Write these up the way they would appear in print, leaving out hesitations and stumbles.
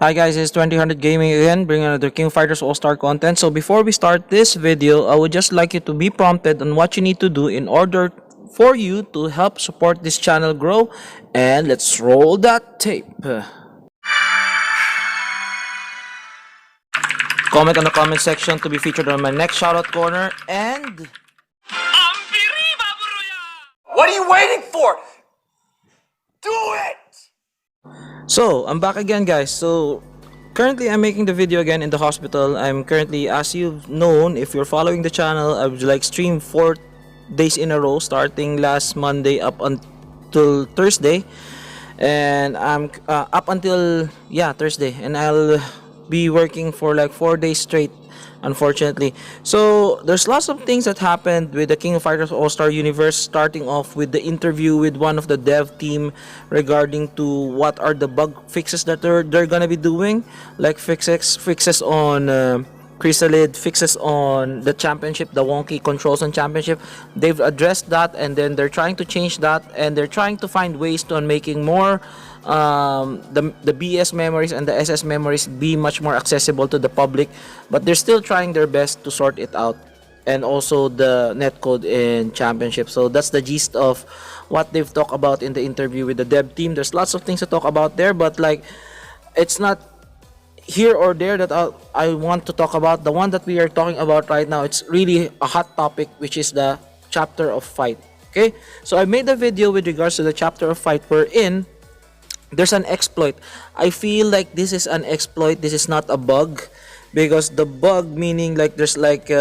Hi guys, it's 2000 Gaming again, bringing another King of Fighters All-Star content. So before we start this video, I would just like you to be prompted on what you need to do in order for you to help support this channel grow. And let's roll that tape. Comment on the comment section to be featured on my next shoutout corner. And What are you waiting for? Do it! so I'm back again, guys. So currently I'm making the video again in the hospital. I'm currently, as you've known, if you're following the channel, I've like streamed 4 days in a row starting last Monday up until Thursday, and I'm up until Thursday, and I'll be working for like 4 days straight, unfortunately. So there's lots of things that happened with the King of Fighters All-Star Universe, starting off with the interview with one of the dev team regarding to what are the bug fixes that they're gonna be doing, like fixes on Chrysalid, fixes on the championship, the wonky controls on championship. They've addressed that, and then they're trying to change that, and they're trying to find ways to making more the BS memories and the SS memories be much more accessible to the public, but they're still trying their best to sort it out, and also the netcode in championship. So that's the gist of what they've talked about in the interview with the dev team. There's lots of things to talk about there, but like it's not here or there that I want to talk about. The one that we are talking about right now, it's really a hot topic, which is the chapter of fight. Okay, so I made a video with regards to the chapter of fight wherein there's an exploit. I feel like this is an exploit, this is not a bug, because the bug meaning like there's like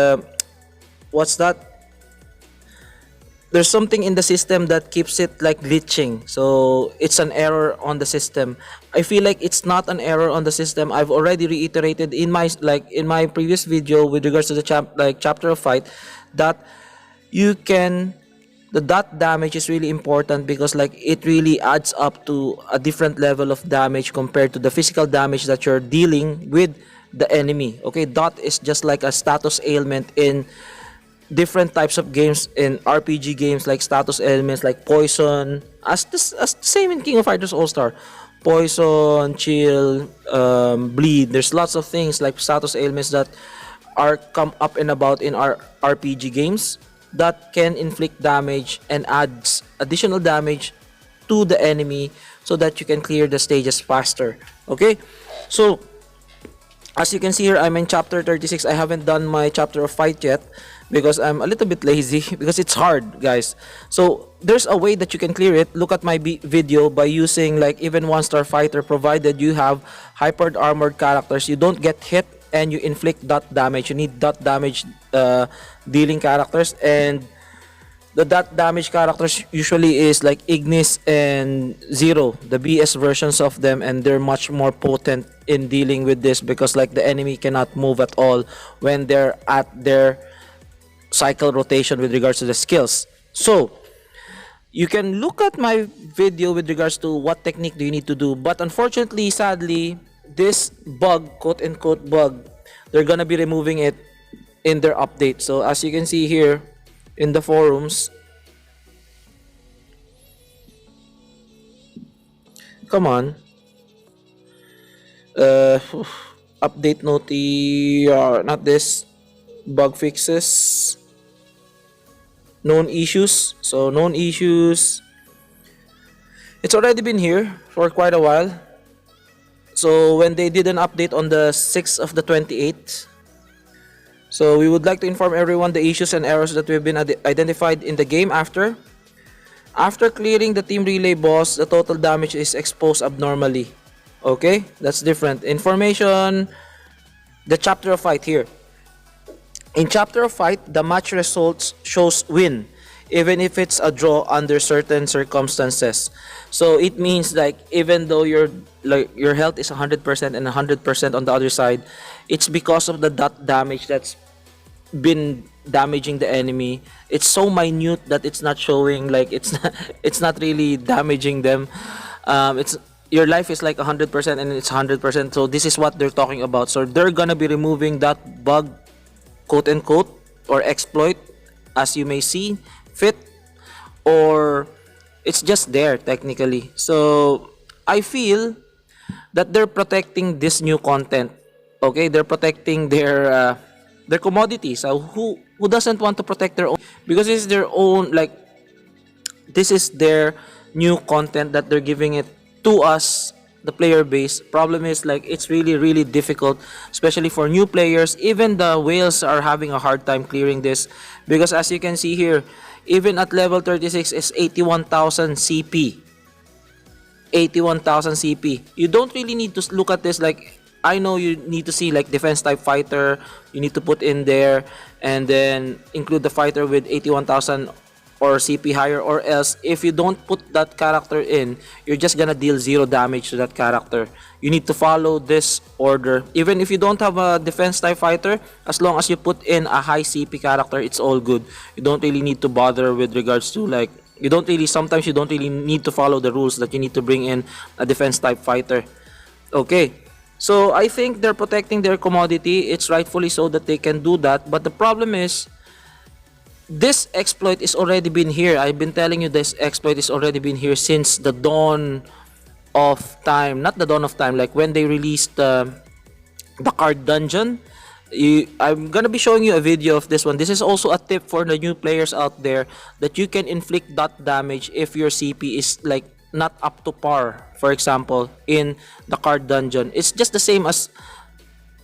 what's that, there's something in the system that keeps it like glitching, so it's an error on the system. I feel like it's not an error on the system. I've already reiterated in my previous video with regards to the chapter of fight that you can, the dot damage is really important, because like it really adds up to a different level of damage compared to the physical damage that you're dealing with the enemy. Okay, dot is just like a status ailment in different types of games, in RPG games, like status elements like poison, as the same in King of Fighters All-Star. Poison, chill, bleed. There's lots of things like status ailments that are come up and about in our RPG games that can inflict damage and adds additional damage to the enemy so that you can clear the stages faster. Okay, so as you can see here, I'm in chapter 36. I haven't done my chapter of fight yet because I'm a little bit lazy because it's hard, guys. So there's a way that you can clear it. Look at my video by using like even 1-star fighter, provided you have hyper armored characters. You don't get hit and you inflict dot damage. You need dot damage dealing characters, and the dot damage characters usually is like Ignis and Zero, the BS versions of them, and they're much more potent in dealing with this, because like the enemy cannot move at all when they're at their cycle rotation with regards to the skills. So you can look at my video with regards to what technique do you need to do, but unfortunately, sadly, this bug, quote unquote bug, they're gonna be removing it in their update. So as you can see here in the forums, come on, update noti, not this, bug fixes, known issues. So known issues, it's already been here for quite a while. So when they did an update on the 6th of the 28th, so we would like to inform everyone the issues and errors that we've been identified in the game. After clearing the team relay boss, the total damage is exposed abnormally. Okay, that's different information. The chapter of fight here. In chapter of fight, the match results shows win, even if it's a draw under certain circumstances. So it means like even though your health is 100% and 100% on the other side, it's because of the dot damage that's been damaging the enemy. It's so minute that it's not showing, like it's not really damaging them. It's your life is like 100% and it's 100%. So this is what they're talking about. So they're gonna be removing that bug, quote unquote, or exploit, as you may see fit, or it's just there technically. So I feel that they're protecting this new content. Okay, they're protecting their commodity. So who doesn't want to protect their own? Because it's their own, like, this is their new content that they're giving it to us, the player base. Problem is, like, it's really really difficult, especially for new players. Even the whales are having a hard time clearing this, because as you can see here, even at level 36 is 81,000 CP. 81,000 CP. You don't really need to look at this. Like, I know you need to see like defense type fighter, you need to put in there, and then include the fighter with 81,000 or CP higher, or else if you don't put that character in, you're just gonna deal 0 damage to that character. You need to follow this order. Even if you don't have a defense type fighter, as long as you put in a high CP character, it's all good. You don't really need to bother with regards to, like, sometimes you don't really need to follow the rules that you need to bring in a defense type fighter. Okay, so I think they're protecting their commodity. It's rightfully so that they can do that, but the problem is, this exploit is already been here. I've been telling you this exploit is already been here since the dawn of time. Not the dawn of time, like when they released the card dungeon. I'm gonna be showing you a video of this one. This is also a tip for the new players out there, that you can inflict dot damage if your CP is like not up to par. For example, in the card dungeon, it's just the same as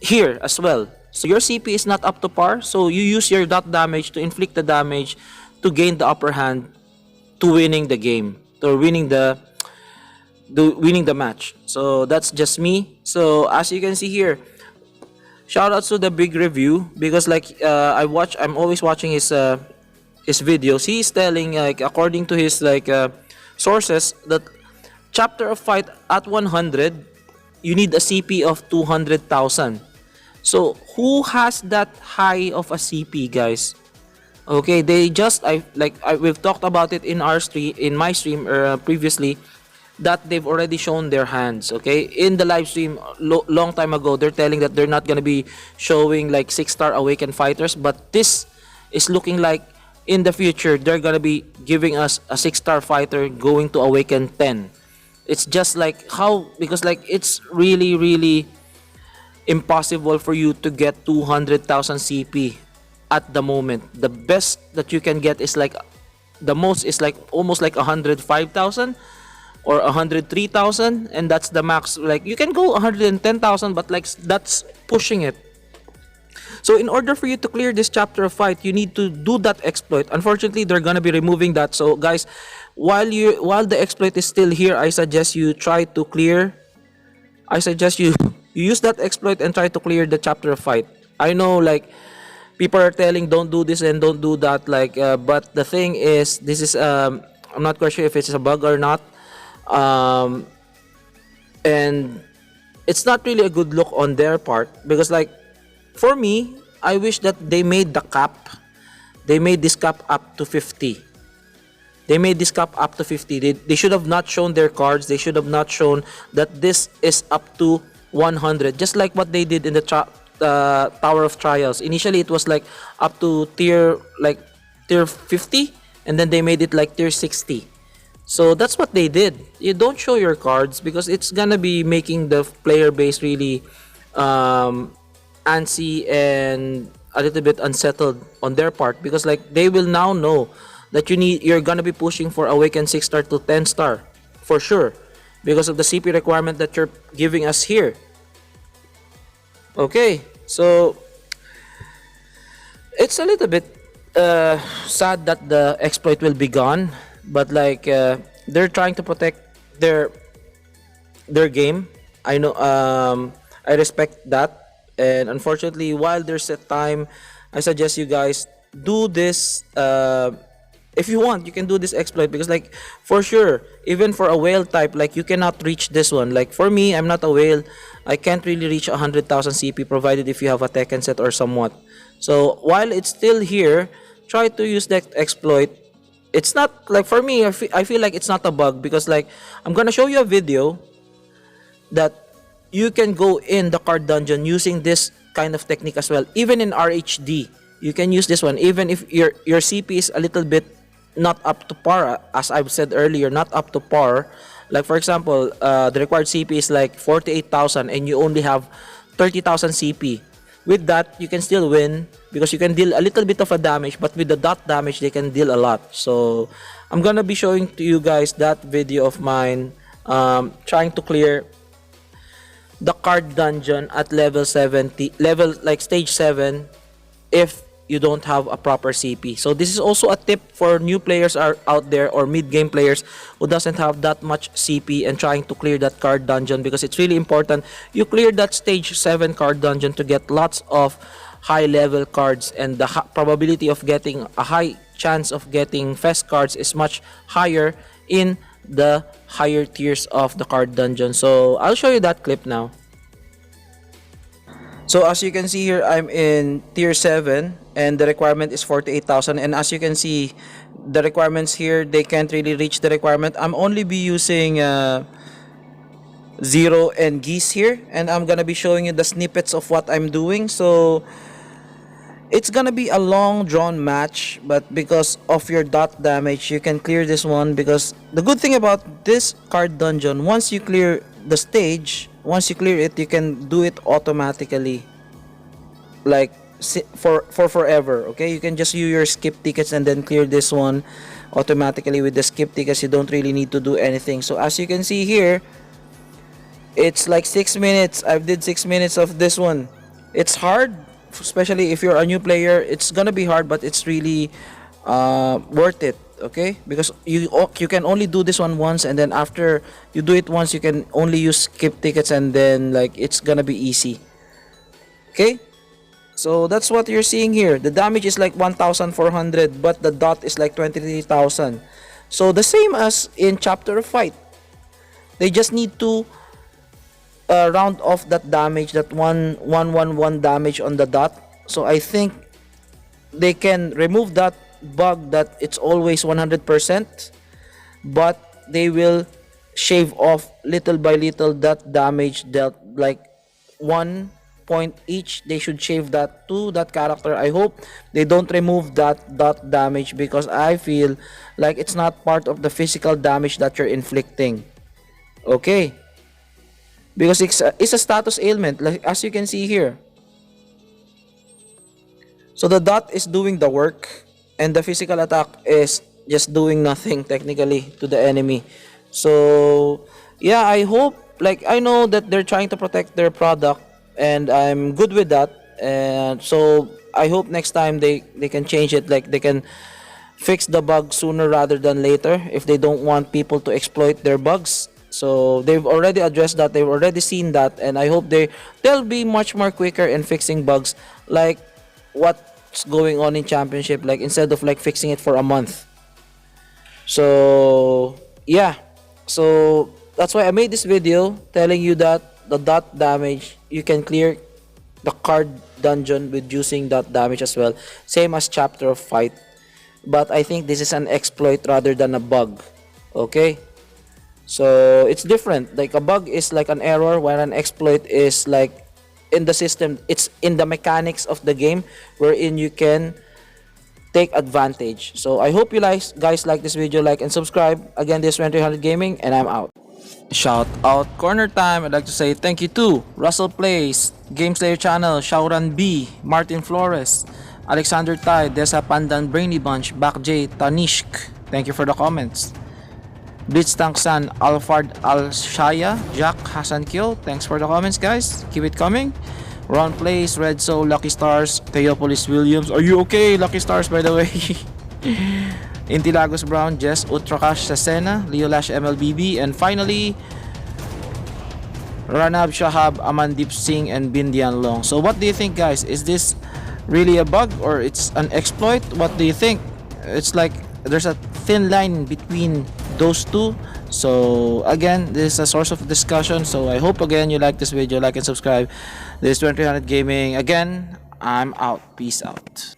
here as well. So your CP is not up to par, so you use your dot damage to inflict the damage to gain the upper hand to winning the game, to winning the match. So that's just me. So as you can see here, shout out to the big review, because like I'm always watching his videos. He's telling, like, according to his sources, that chapter of fight at 100 you need a CP of 200,000. So who has that high of a CP, guys? Okay, they just we've talked about it in our stream, in my stream previously, that they've already shown their hands. Okay, in the live stream long time ago, they're telling that they're not gonna be showing like 6-star awakened fighters, but this is looking like in the future they're gonna be giving us a 6-star fighter going to awaken 10. It's just like how, because like it's really really impossible for you to get 200,000 CP at the moment. The best that you can get is like, the most is like almost like 105,000 or 103,000, and that's the max. Like you can go 110,000, but like that's pushing it. So in order for you to clear this chapter of fight, you need to do that exploit. Unfortunately, they're gonna be removing that. So guys, while the exploit is still here, I suggest you try to clear. I suggest you use that exploit and try to clear the chapter of fight. I know like people are telling don't do this and don't do that, like but the thing is, this is I'm not quite sure if it's a bug or not, and it's not really a good look on their part, because like for me, I wish that they made the cap, they made this cap up to 50. They made this cap up to 50. They should have not shown their cards. They should have not shown that this is up to 100, just like what they did in the Tower of Trials. Initially it was like up to tier 50, and then they made it like tier 60. So that's what they did. You don't show your cards because it's gonna be making the player base really antsy and a little bit unsettled on their part, because like they will now know that you're gonna be pushing for awaken 6-star to 10-star for sure, because of the CP requirement that you're giving us here. Okay, so it's a little bit sad that the exploit will be gone, but like they're trying to protect their game. I know, I respect that, and unfortunately, while there's a time, I suggest you guys do this. If you want, you can do this exploit, because like for sure, even for a whale type, like you cannot reach this one. Like for me, I'm not a whale, I can't really reach 100,000 CP, provided if you have a Tekken set or somewhat. So while it's still here, try to use that exploit. It's not like, for me, I feel like it's not a bug, because like I'm gonna show you a video that you can go in the card dungeon using this kind of technique as well. Even in RHD, you can use this one, even if your CP is a little bit not up to par, as I've said earlier, not up to par. Like for example, the required CP is like 48,000 and you only have 30,000 CP. With that, you can still win because you can deal a little bit of a damage, but with the dot damage, they can deal a lot. So I'm gonna be showing to you guys that video of mine trying to clear the card dungeon at level 70, level like stage 7, if you don't have a proper CP. So this is also a tip for new players are out there, or mid-game players who doesn't have that much CP and trying to clear that card dungeon, because it's really important you clear that stage 7 card dungeon to get lots of high level cards, and the probability of getting a high chance of getting fest cards is much higher in the higher tiers of the card dungeon. So I'll show you that clip now. So as you can see here, I'm in tier 7 and the requirement is 48,000, and as you can see, the requirements here, they can't really reach the requirement. I'm only be using Zero and Geese here, and I'm gonna be showing you the snippets of what I'm doing. So it's gonna be a long drawn match, but because of your dot damage, you can clear this one. Because the good thing about this card dungeon, once you clear the stage, once you clear it, you can do it automatically, like for forever. Okay, you can just use your skip tickets and then clear this one automatically with the skip tickets. You don't really need to do anything. So as you can see here, it's like 6 minutes. I did 6 minutes of this one. It's hard, especially if you're a new player. It's gonna be hard, but it's really worth it. Okay, because you can only do this one once, and then after you do it once, you can only use skip tickets, and then like it's gonna be easy. Okay, so that's what you're seeing here. The damage is like 1,400, but the dot is like 23,000. So the same as in Chapter of Fight. They just need to round off that damage, that 111 damage on the dot. So I think they can remove that bug that it's always 100%, but they will shave off little by little that damage dealt, like 1 point each. They should shave that to that character. I hope they don't remove that dot damage, because I feel like it's not part of the physical damage that you're inflicting. Okay, because it's a status ailment, like as you can see here. So the dot is doing the work, and the physical attack is just doing nothing technically to the enemy. So yeah, I hope, like, I know that they're trying to protect their product, and I'm good with that. And so I hope next time they can change it, like they can fix the bug sooner rather than later, if they don't want people to exploit their bugs. So they've already addressed that, they've already seen that, and I hope they'll be much more quicker in fixing bugs, like what's going on in championship, like instead of like fixing it for a month. So yeah, so that's why I made this video telling you that the dot damage, you can clear the card dungeon with using dot damage as well, same as Chapter of Fight. But I think this is an exploit rather than a bug. Okay, so it's different. Like a bug is like an error, while an exploit is like in the system, it's in the mechanics of the game wherein you can take advantage. So I hope you guys like this video, like and subscribe. Again, this is 2300 Gaming, and I'm out. Shout out corner time. I'd like to say thank you to Russell Plays, Game Slayer Channel, Shauran B, Martin Flores, Alexander Tai, Desa Pandan, Brainy Bunch, Back J, Tanishk. Thank you for the comments. Blitz Tanksan, Alfard Al-Shaya, Jack Hassan Kill. Thanks for the comments, guys. Keep it coming. Ron Plays, Red Soul, Lucky Stars, Theopolis Williams. Are you okay, Lucky Stars, by the way? Intilagos Brown, Jess Utrakash Sasena, Leo Lash MLBB, and finally Ranab Shahab, Amandeep Singh, and Bindian Long. So what do you think, guys? Is this really a bug or it's an exploit? What do you think? It's like there's a thin line between those two. So again, this is a source of discussion. So I hope again you like this video, like and subscribe. This is 2300 Gaming. Again, I'm out. Peace out.